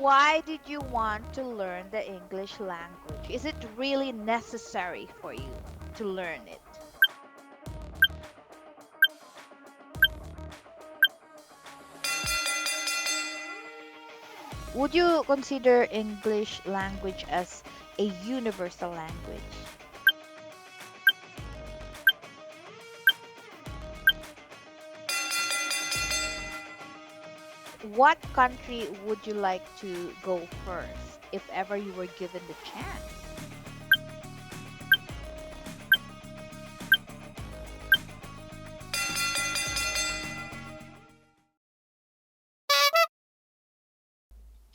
why did you want to learn the English language? Is it really necessary for you to learn it? Would you consider English language as a universal language? What country would you like to go first if ever you were given the chance?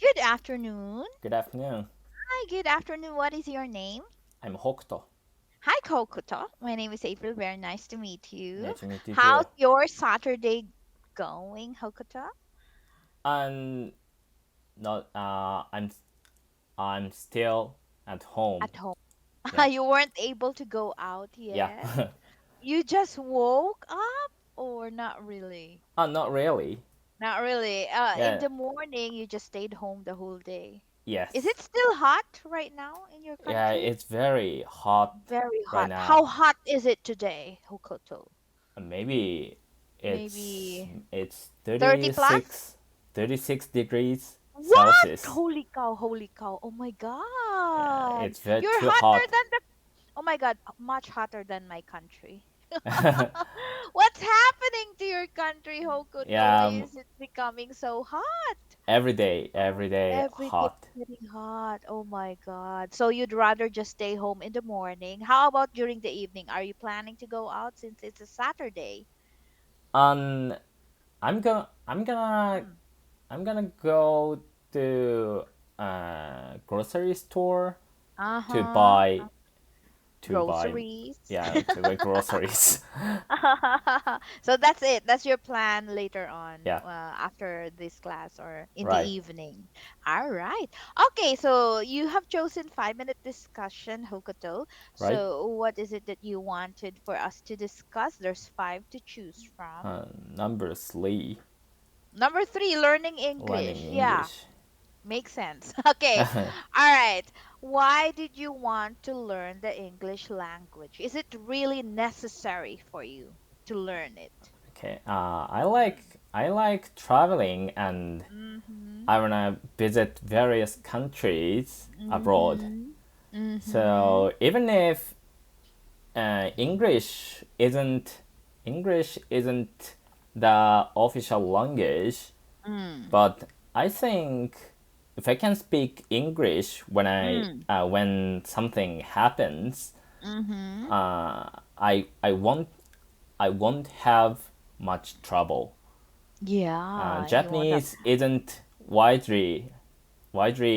Good afternoon. Good afternoon. Hi, good afternoon. What is your name? I'm Hokuto. Hi, Kokoto. My name is April. Very nice to meet you. Nice to meet you How's too. your Saturday going, Hokuto? I'm not. I'm still at home. At home. Yeah. You weren't able to go out Yeah. yet? You just woke up or not really? Not really. Not really. In Yeah. the morning, you just stayed home the whole day. Is Yes. it still hot right now in your Yeah. country? It's very hot Very right hot. now. How hot is it today, Hokoto? Maybe it's Maybe it's 30 plus? 36 degrees What? Celsius. Holy cow, holy cow. Oh my Yeah. God. It's very You're too hotter hot. than the. Oh my God, much hotter than my country. What's happening to your country, Hokuto? Yeah. Why is it becoming so hot? Every day Every day hot. getting hot. Oh my God. So you'd rather just stay home in the morning. How about during the evening? Are you planning to go out since it's a Saturday? Um. I'm gonna. I'm gonna. Hmm. I'm gonna go to grocery store to Uh-huh. buy to buy Groceries. yeah to buy groceries. So that's it. That's your plan later on, Yeah, after this class or in the right, evening. All right. Okay, so you have chosen 5-minute discussion, Hokoto. right. So what is it that you wanted for us to discuss? There's five to choose from. Number three, Number three, learning learning English. Yeah, English. makes sense. Okay. All right. Why did you want to learn the English language? Is it really necessary for you to learn it? Okay. I like traveling and Mm-hmm. I wanna visit various countries abroad. Mm-hmm. Mm-hmm. So even if English isn't the official language, Mm. but I think if I can speak English Mm. when something happens, Mm-hmm. I won't have much trouble. Yeah, you won't have. Japanese isn't widely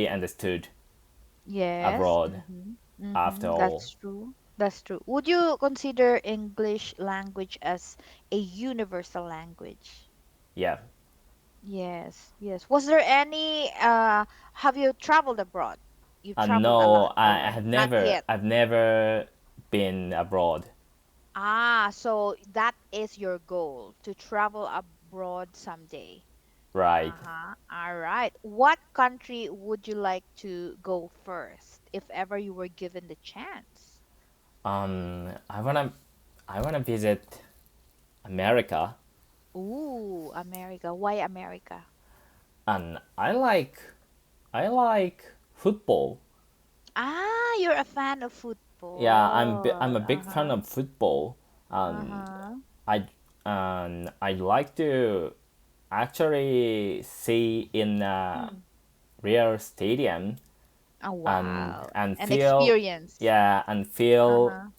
understood Yes. abroad Mm-hmm. after Mm-hmm. all. That's true. That's true. Would you consider English language as a universal language? Yeah. Yes, yes. Was there any have you traveled abroad? You've traveled a No, lot I have already. Not yet. never been abroad. Ah, so that is your goal to travel abroad someday. Right. Uh-huh. All right. What country would you like to go first if ever you were given the chance? I wanna visit America, Ooh, America. Why America? and I like football. Ah, you're a fan of Yeah, football. I'm a big fan Uh-huh. of football. Um, Uh-huh. I like to actually see in a Mm. real stadium Oh, and wow. and An feel experience. yeah and feel Uh-huh.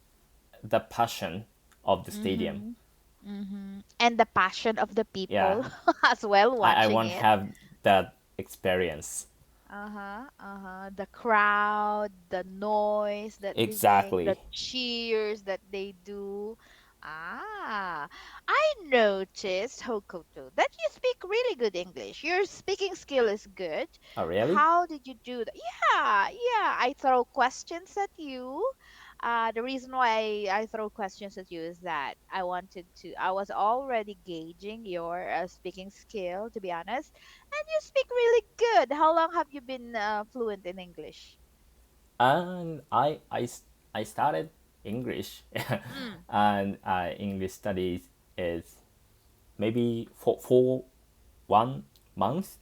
the passion of the stadium. Mm-hmm. Mm-hmm. And the passion of the Yeah, people as well I watching want to it. have that experience. Uh-huh. Uh-huh. The crowd, the noise that they make, the Exactly. cheers that they do. Ah, I noticed, Hokoto, that you speak really good English. Your speaking skill is good. Oh, really? How did you do that? Yeah, yeah. I throw questions at you. The reason why I throw questions at you is that I was already gauging your speaking skill, to be honest. And you speak really good. How long have you been fluent in English? And I started English, Mm. and English studies is maybe for 1 month,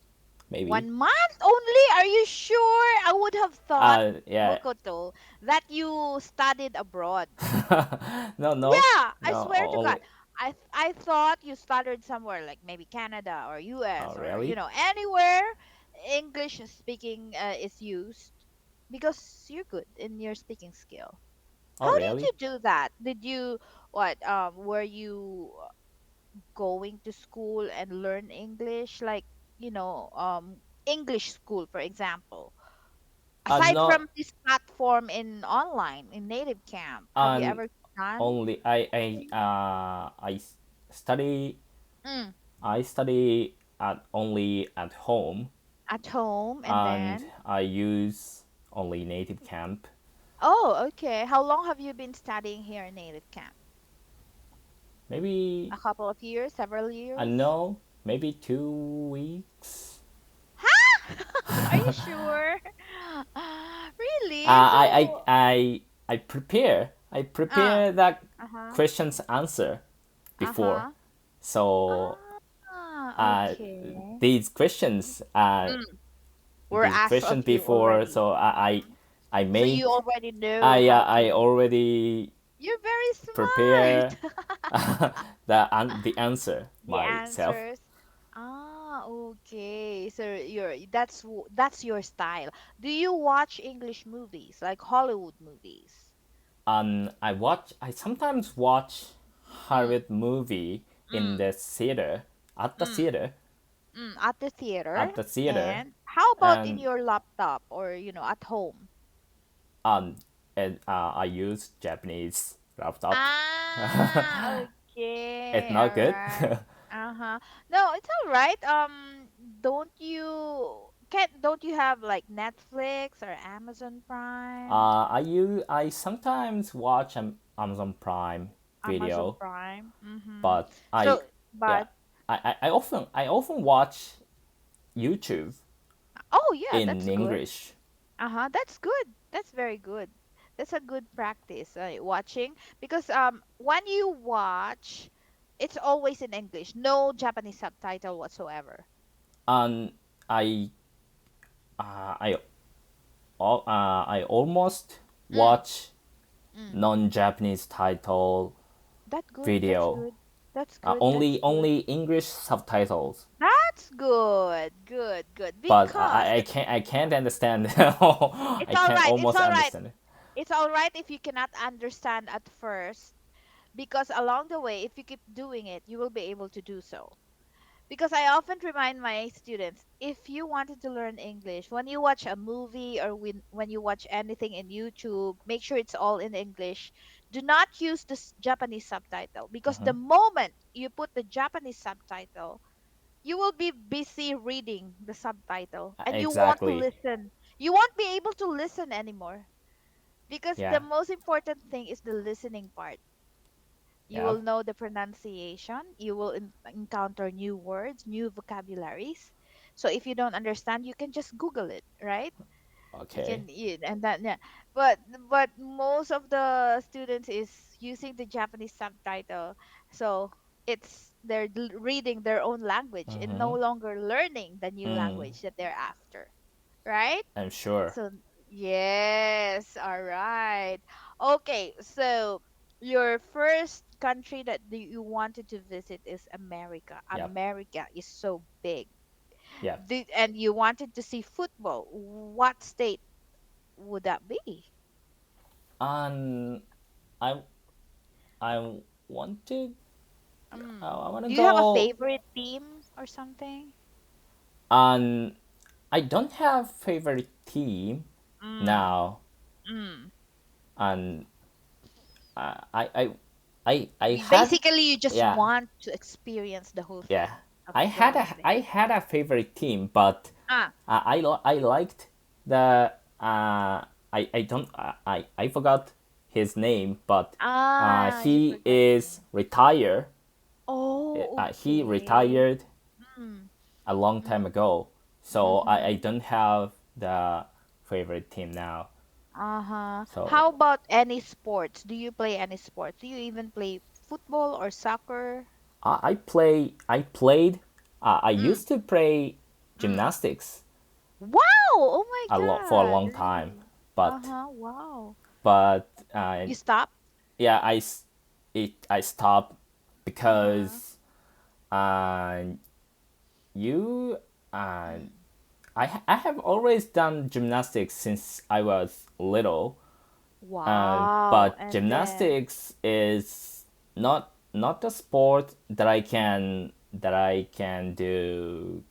maybe. 1 month only? Are you sure? I would have thought, Yeah. Hokoto, that you studied abroad. No, no, Yeah, I no. swear to God. Only. I thought you studied somewhere like maybe Canada or Oh, US or really? anywhere English speaking is used because you're good in your speaking skill. Oh, How did really? you do that? Did you what were you going to school and learn English like, English school for example? Aside No. from this platform in online in native camp, have you And ever done only study. mm, I study at only at home, at home and and then I use only native camp. oh, okay. How long have you been studying here in native camp? Maybe A couple of years, several I years? know. Maybe 2 weeks. Huh? Are you sure? Really? I So, I uh, prepare that uh-huh, question's answer before. uh-huh. So uh, Okay. these questions Mm, were these asked of questions you before. already. So I So you make already know how I to. already You're very prepare smart. the answer The myself. answers. Ah, okay. So that's your style. Do you watch English movies, like Hollywood movies? I sometimes watch Mm, Hollywood movie in mm, the theater at the mm, theater at the theater. at the theater And how about in and your laptop or, at home? um I use Japanese laptop. Ah, It's okay. not All good. right. Uh-huh. No, it's all right. Don't you have like Netflix or Amazon Prime? I sometimes watch Amazon Prime Amazon Video, Prime. Mm-hmm. but So, yeah but I often watch YouTube oh yeah, in that's good. English. Uh-huh, that's good. That's very good. That's a good practice, watching because when you watch, it's always in English, no Japanese subtitle whatsoever. And I I I almost Mm, watch mm. non-Japanese title That good. That's video. good. That's good. That's good. Only English subtitles, That's good. Good. Good. but Because I can't understand. I it's all can't right. It's almost all right. understand it. It's all right if you cannot understand at first, because along the way, if you keep doing it, you will be able to do so. Because I often remind my students, if you wanted to learn English, when you watch a movie or when you watch anything in YouTube, make sure it's all in English. Do not use the Japanese subtitle, because the Hmm. moment you put the Japanese subtitle, you will be busy reading the subtitle and you want to Exactly. listen. You won't be able to listen anymore, because the Yeah. most important thing is the listening part. You Yeah. will know the pronunciation. You will encounter new words, new vocabularies. So if you don't understand, you can just Google it, right? You Okay. can, and that, yeah. But most of the students is using the Japanese subtitle, so they're reading their own language and no Mm-hmm. longer learning the new Mm, language that they're after, right? I'm sure. So, yes, all right. Okay, so your first country that you wanted to visit is America. Yep. America is so big. Yep. And you wanted to see football. What state would that be? And I I wanted I want to Do you have a go. favorite team or something? And I don't have favorite team Mm, now, mm, and I I I, I had Basically, you just yeah want to experience the whole yeah thing of going there. I had a favorite team, but Ah, I liked the I don't I forgot his name, but you he forgot the is name. retired. Oh, He okay. retired Mm, a long time mm, ago, so I mm-hmm. don't have the favorite team now. Uh-huh. So How about any sports? Do you play any sports? Do you even play football or soccer? I played I Mm, used to play mm. gymnastics Wow! Oh my a lot for a God, long time, really? but Uh-huh, wow. but You stop? yeah I stopped Uh-huh. because uh, you uh, Mm. I have always done gymnastics since I was little, Wow. but And then gymnastics is not a sport that I can do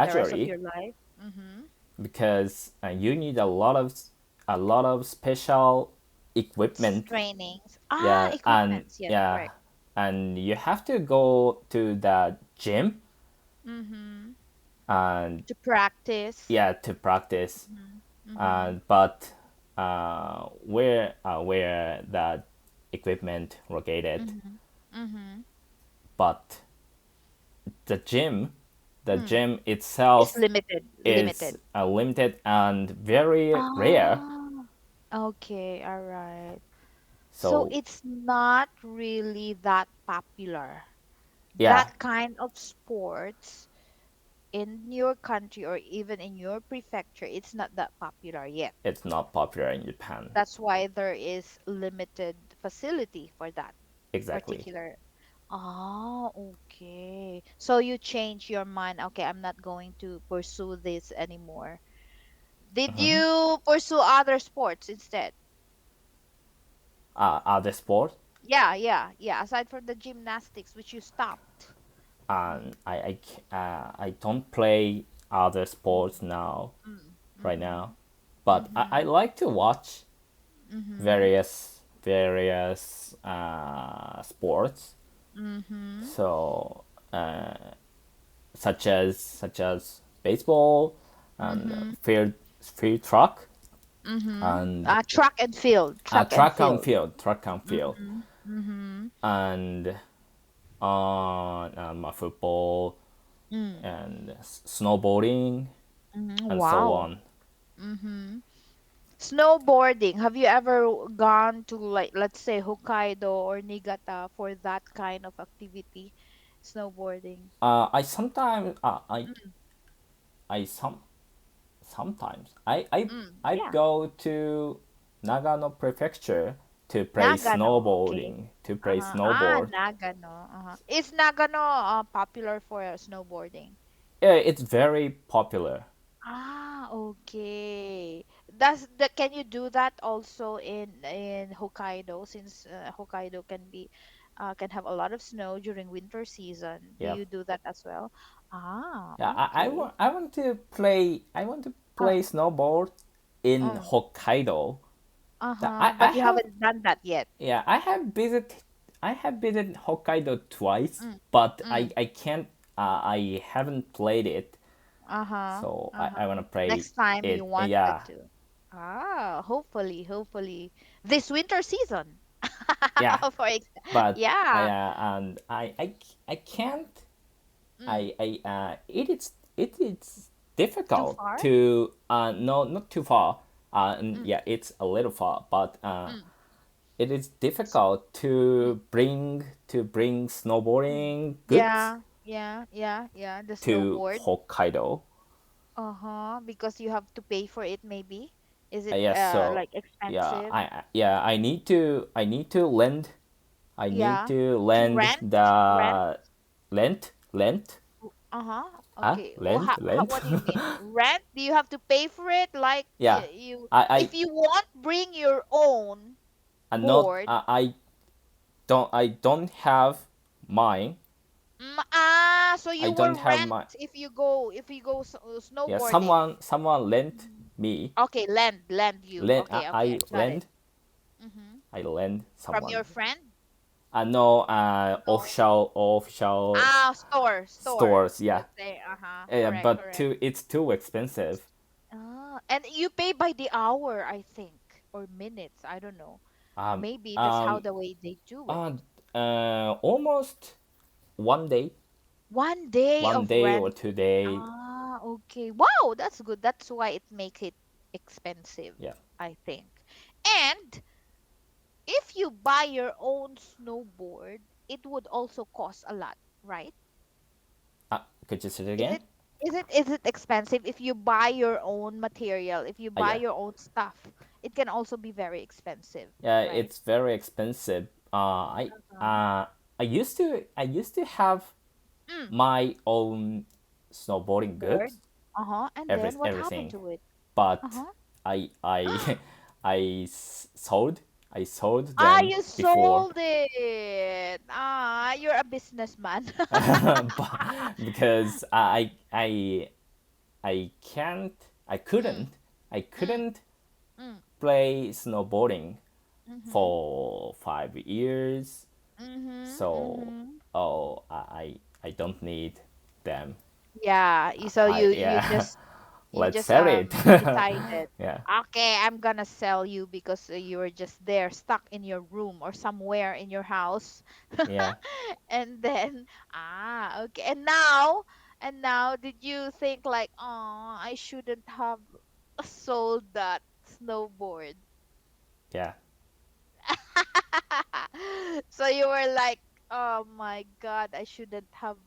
the rest of casually, your life? Mm-hmm. because you need a lot of special equipment. Trainings. Yeah, and Equipments. Yes, yeah, correct. and you have to go to the gym Mm-hmm. and To practice. yeah to practice. Mm-hmm. Mm-hmm. But where that equipment located, Mm-hmm. Mm-hmm. but the gym the Mm. gym It's itself limited. is Limited. limited and very rare. Ah, okay, all right. So So it's not really that popular. yeah, That kind of sports in your country or even in your prefecture, it's not that popular yet. it's not popular in Japan. That's why there is limited facility for that Exactly. particular. Ah, okay. So you change your mind. Okay, I'm not going to pursue this anymore. Did Hmm. you pursue other sports instead? Other sport, Yeah, yeah, yeah. Aside from the gymnastics, which you stopped. Mm, I don't play other mm, sports now mm, right mm-hmm, now, but I mm-hmm, like to watch mm-hmm, various sports. mm-hmm, So such as baseball and mm-hmm, field truck mm-hmm. and Track and field, track and field. track and field, Mm-hmm, mm-hmm, and football mm, and snowboarding mm-hmm. and so Wow. on. Mm-hmm. Snowboarding. Have you ever gone to, like, let's say Hokkaido or Niigata for that kind of activity? Snowboarding. I sometimes Mm, I some sometimes I yeah. go to Nagano prefecture Nagano, okay. to play Uh-huh. snowboard. Nagano. Uh-huh. Is Nagano popular for snowboarding? Yeah, it's very popular. Okay. Does that can you do that also in Hokkaido, since Hokkaido can have a lot of snow during winter season? Do Yeah. you do that as well? Yeah, Okay. I want to Uh, play snowboard in uh, Hokkaido. I but you have haven't done that yet. yeah I have visited Hokkaido twice, Mm, but mm. I can't I haven't played it, Uh-huh. so I Uh-huh. wanna play Next time you it. wanted Yeah, to. Hopefully this winter season. yeah, but Yeah. and I can't Mm. it is Too difficult far? to no not too far Mm, yeah it's a little far, but mm, it is s- difficult mm, to bring mm. snowboarding goods Yeah, yeah, yeah, yeah. The to snowboard. Hokkaido. Uh-huh. Because you have to pay for it, maybe. Is it Yes, so like expensive? yeah I need to lend Yeah. To lend rent? Rent? the lent Uh-huh. Okay. Well, lent what do you mean? Rent? Do you have to pay for it? Like, yeah if you won't bring your own I not board. I don't have mine. So I you don't will have rent my if you go yeah snowboarding. someone lent Mhm. me Okay, lend you. lend Okay, okay, got it. Mm-hmm. I lend From someone your friend? No, No. official Ah, store. stores. Yeah, Let's say, correct, but correct. it's too expensive. And you pay by the hour, I think, or minutes. I don't know. Um, Maybe that's how um, the way they do it. uh, Almost one day, One day one of day or rent. 2 day. Ah, okay. Wow, that's good. That's why it make it expensive, Yeah. I think. And if you buy your own snowboard, it would also cost a lot, right? Could you say it Is again? it expensive if you buy your own material, if you buy Yeah. your own stuff? It can also be very expensive, Yeah, right? it's very expensive. Uh-huh. I used to have Mm. my own snowboarding Board. goods, Uh-huh. And then what happened everything, to it? but Uh-huh. I sold, Ah, them you before. sold it. Ah, you're a businessman. But because I can't Mm, I mm, couldn't mm, play snowboarding mm-hmm, for 5 years. mm-hmm, So mm-hmm. I don't need them. Yeah, so you Yeah. just you Let's just sell it. decided, Yeah. okay, I'm gonna sell you because you were just there stuck in your room or somewhere in your house. Yeah. And then okay. And now did you think like, oh, I shouldn't have sold that snowboard? Yeah. So you were like, oh my God, I shouldn't have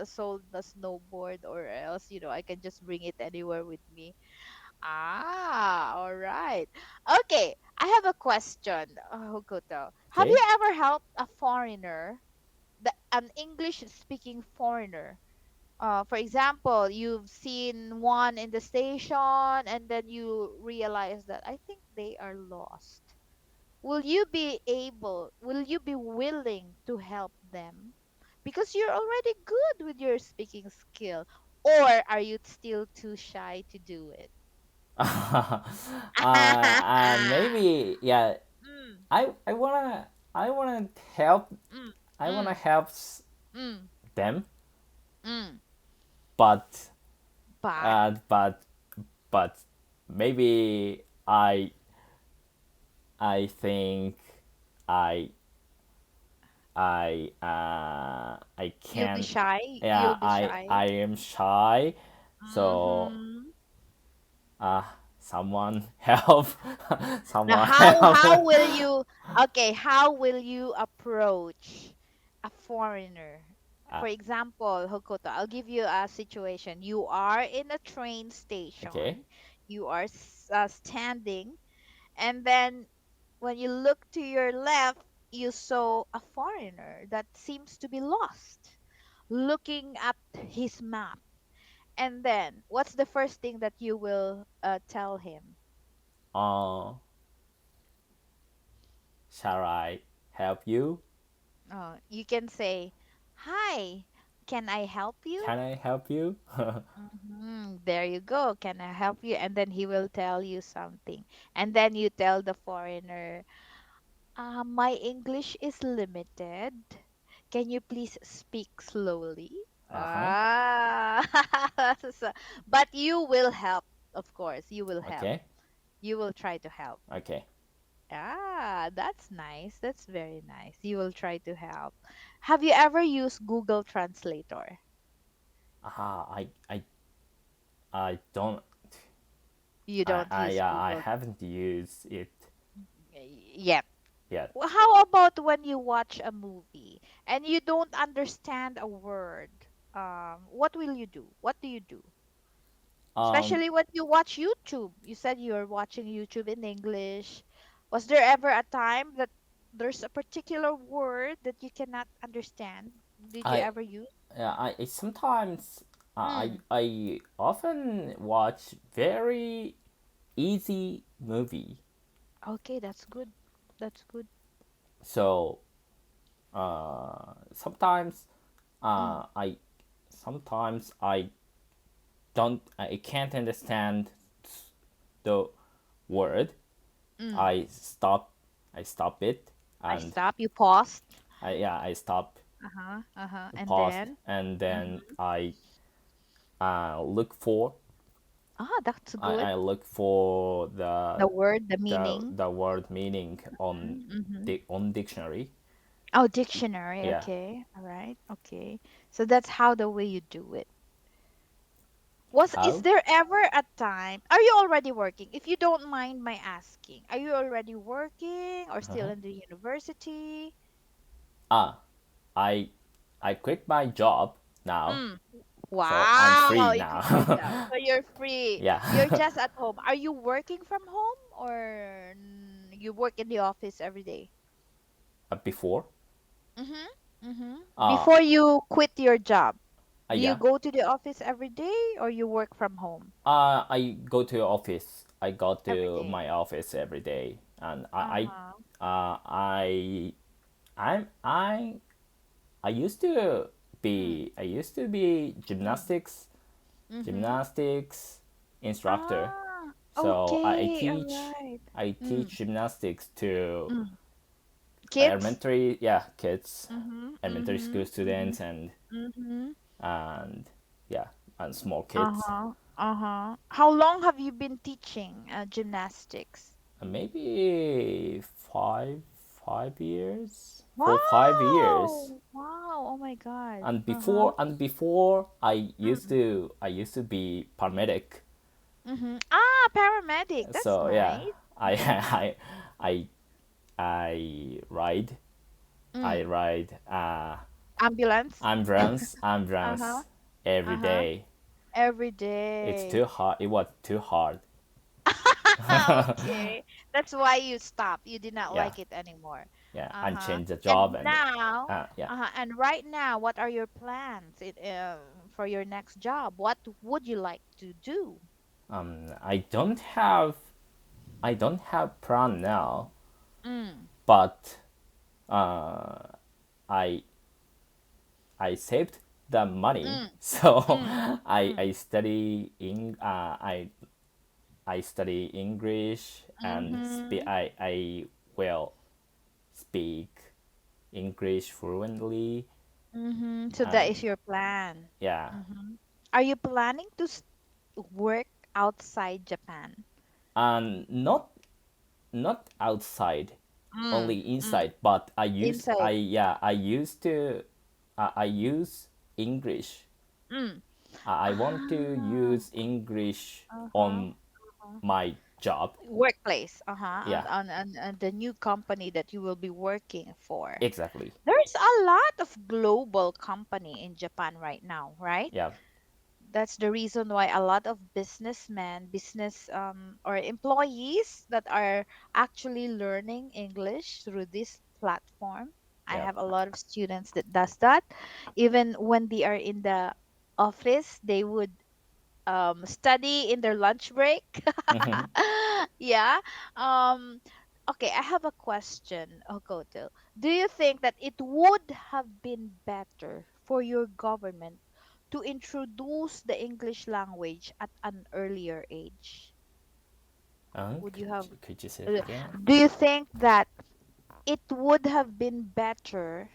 sold the snowboard, or else, I can just bring it anywhere with me. All right. Okay, I have a question, Hokuto. Have you Okay. ever helped a foreigner, an English speaking foreigner? For example, you've seen one in the station and then you realize that I think they are lost. Will you be willing to help them? Because you're already good with your speaking skill. Or are you still too shy to do it? Maybe yeah. Mm, I wanna help. mm, I wanna mm, help mm, them, mm. but But, uh, but but maybe I think I I you'll be can't. shy. Yeah, You'll be shy. I am shy, so Mm-hmm. uh someone help. Now, Someone how help. how will you okay, how will you approach a foreigner? uh, For example, Hokoto, I'll give you a situation. You are in a train okay. station. You are standing, and then when you look to your left, you saw a foreigner that seems to be lost, looking at his map. And then, what's the first thing that you will tell him? uh shall I help you? You can say, "Hi, can I help you?" Can I help you? There you go. Can I help you? And then he will tell you something. And then you tell the foreigner, my English is limited. Can you please speak slowly? Uh-huh. Ah, so- but you will help, of course. You will help. Okay. You will try to help. Okay. That's nice. That's very nice. You will try to help. Have you ever used Google Translator? Ah, I don't You don't use I Google haven't used it yet. yet. How about when you watch a movie and you don't understand a word? What will you do? What do you do? Um, Especially when you watch YouTube. You said you're watching YouTube in English. Was there ever a time that there's a particular word that you cannot understand? Did you I ever use? I sometimes Mm, I often watch very easy movie. okay, that's good. That's good. So sometimes Mm, I sometimes I don't I can't understand the word. mm. I stop I stop it I and stop. You paused. I stop, Uh-huh. Uh-huh. And paused, then and then mm-hmm. I look for Ah, that's good. I look for The word, the meaning. the word meaning on Mm-hmm. the on dictionary. Oh, dictionary. Yeah. Okay. All right. Okay. So that's how the way you do it. Is How? there ever a time? Are you already working? If you don't mind my asking, are you already working or still Uh-huh. in the university? Ah, I I quit my job now, Mm. so I'm free Wow, you quit your now. job. So you're free. You're Yeah. just at home. Are you working from home or you work in the office every day? Before, Mm-hmm. Mm-hmm. uh, Before you quit your job, do you yeah, go to the office every day or you work from home I go to office. I go every to day? my office every day, and Uh-huh. I'm I used to Mm. I used to be Mm. Mm-hmm. gymnastics instructor. Ah, So okay, all right. I Mm. teach gymnastics to Mm. Kids? elementary, yeah, kids, Mm-hmm. elementary Mm-hmm. school Mm-hmm. students, Mm-hmm. and yeah, and small kids. Uh-huh. Uh-huh. How long have you been teaching gymnastics? Maybe 5 years, 4 5 years. Wow. Wow. Oh my God. And Uh-huh. before Mm. I used to be paramedic. Mm-hmm. Ah, paramedic. That's So yeah, nice. I Mm-hmm. I I ride I Mm. ride Ambulance. Uh-huh. ambulance every Uh-huh. day. Every It's day. too hard. It was too hard. Okay. That's why you stopped. You did not Yeah, like it anymore. yeah, and Uh-huh. change the And job and now, yeah. and right now, what are your plans for your next job? What would you like to do? I don't have plan now, Mm, but uh, I I saved the money, mm, so mm, mm, I study in I study English and mm-hmm, I will speak English fluently, mm-hmm. So that is and your plan. yeah, Mm-hmm. Are you planning to work outside Japan? and not outside, Mm, only mm. inside. But Inside. I used to I use English. Mm. I want to Ah, use English uh-huh. on my job. Workplace, Yeah, on the new company that you will be working for. exactly. There's a lot of global company in Japan right now, right? Yeah. That's the reason why a lot of businessmen, business or employees that are actually learning English through this platform. I Yeah. have a lot of students that does that. Even when they are in the office, they would study in their lunch break. Hmm. Yeah. Um, okay, I have a question, Okoto. Do you think that it would have been better for your government to introduce the English language at an earlier age? Would you have, Could you say it uh, again? do you think that it would have been better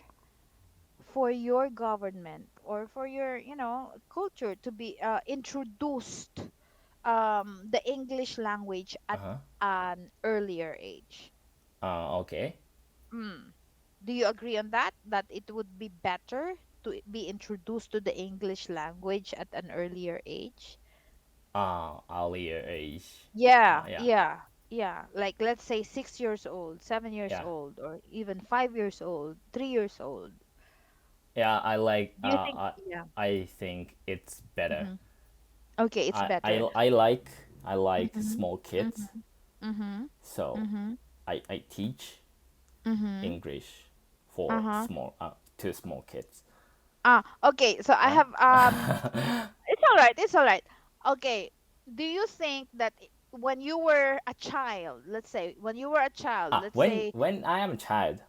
for your government or for your, culture to be introduced the English language Uh at huh. an earlier age. Okay. Mm. Do you agree on that? That it would be better to be introduced to the English language at an earlier age? Earlier age. Yeah, Yeah. yeah, yeah. Like let's say 6 years old, 7 years Yeah. old, or even 5 years old, 3 years old. Yeah. I like. Do you think? Yeah. I think it's better. Mm-hmm. Okay, it's better. I like Mm-hmm. small kids, Mm-hmm. Mm-hmm. so Mm-hmm. I teach Mm-hmm. English for Uh-huh. to small kids. Okay. So I Huh? have it's all right. It's all right. Okay. Do you think that when you were a child, let's say when you were a child, let's say When I am a child.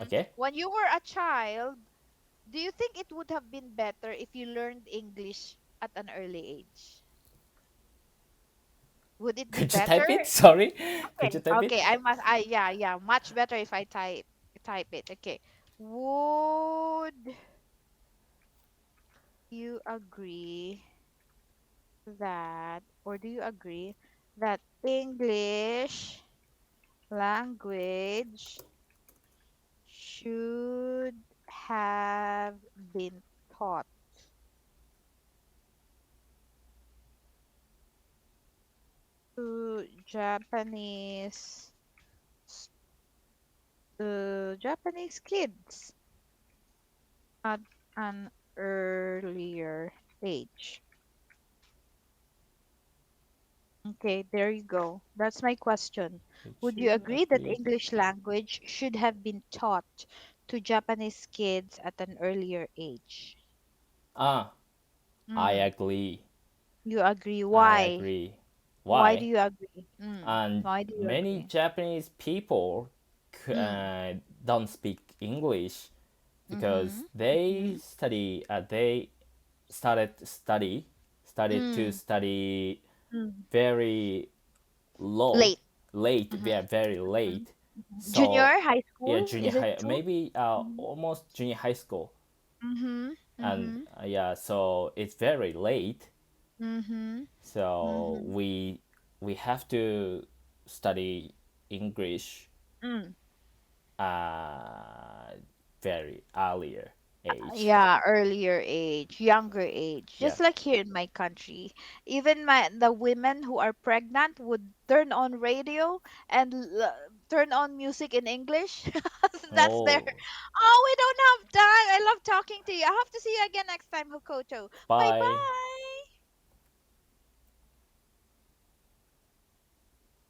Okay. when you were a child, do you think it would have been better if you learned English at an early age? Would it be Could you better? type it? Sorry. Could Okay. you type it? Okay. I must. Yeah. Yeah. Much better if I type it. Okay. Would you agree that, or do you agree that English language should have been taught to Japanese kids at an earlier age? Okay, there you go. That's my question. Would Would you you agree that agree? English language should have been taught to Japanese kids at an earlier age? Ah, I Mm, agree. you agree. I Why? agree. Why do Why? you agree? And Why do you many agree? Japanese people Mm, don't speak English mm-hmm, because they mm-hmm, study. They started study started to mm, study mm. very low, Late. late, Mm-hmm, yeah, very mm-hmm. late. So Junior high yeah, school, junior is it high, true? maybe Mm-hmm, almost junior high school, mm-hmm, and mm-hmm, yeah, so it's very late. mm-hmm, So mm-hmm. we have to study English Mm. uh very earlier age. Yeah, earlier age, younger age. Yeah. Just like here in my country, even the women who are pregnant would turn on radio and turn on music in English. That's their. Oh, Oh, we don't have time. I love talking to you. I have to see you again next time, Hokoto. Bye bye. bye.